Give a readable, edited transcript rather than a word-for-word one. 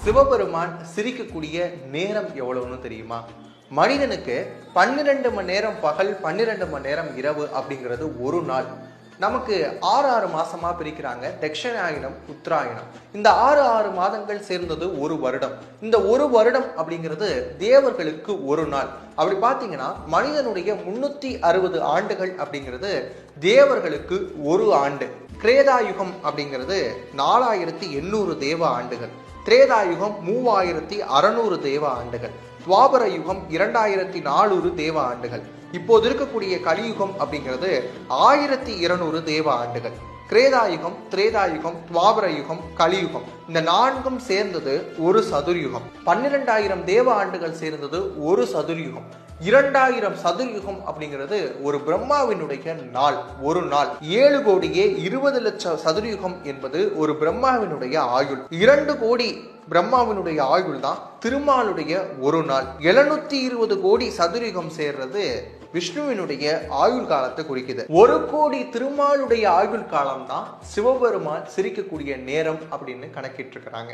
சிவபெருமான் சிரிக்கக்கூடிய நேரம் எவ்வளவுன்னு தெரியுமா? மனிதனுக்கு 12 மணி நேரம் பகல், 12 மணி நேரம் இரவு அப்படிங்கிறது ஒரு நாள். நமக்கு 6 மாசமா பிரிக்கிறாங்க. தட்சிணாயனம், உத்தராயணம். இந்த 6 மாதங்கள் சேர்ந்தது ஒரு வருடம். இந்த ஒரு வருடம் அப்படிங்கிறது தேவர்களுக்கு ஒரு நாள். அப்படி பார்த்தீங்கன்னா மனிதனுடைய 360 ஆண்டுகள் அப்படிங்கிறது தேவர்களுக்கு ஒரு ஆண்டு. கிரேதாயுகம் அப்படிங்கிறது 4800 தேவ ஆண்டுகள். திரேதாயுகம் 3600 தேவ ஆண்டுகள். துவாபர யுகம் 2400 தேவ ஆண்டுகள். இப்போது இருக்கக்கூடிய கலியுகம் அப்படிங்கிறது 1200 தேவ ஆண்டுகள். கிரேதாயுகம், திரேதாயுகம், துவாபர யுகம், கலியுகம் இந்த 4ம் சேர்ந்தது ஒரு சதுர்யுகம். 12000 தேவ ஆண்டுகள் சேர்ந்தது ஒரு சதுர்யுகம். 2000 சதுர்யுகம் அப்படிங்கிறது ஒரு பிரம்மாவினுடைய நாள், ஒரு நாள். 7 கோடியே 20 லட்சம் சதுர்யுகம் என்பது ஒரு பிரம்மாவினுடைய ஆயுள். 2 கோடி பிரம்மாவினுடைய ஆயுள் தான் திருமாலுடைய ஒரு நாள். 720 கோடி சதுர்யுகம் சேர்றது விஷ்ணுவினுடைய ஆயுள் காலத்தை குறிக்குது. 1 கோடி திருமாலுடைய ஆயுள் காலம் தான் சிவபெருமான் சிரிக்கக்கூடிய நேரம் அப்படின்னு கணக்கிட்டு இருக்கிறாங்க.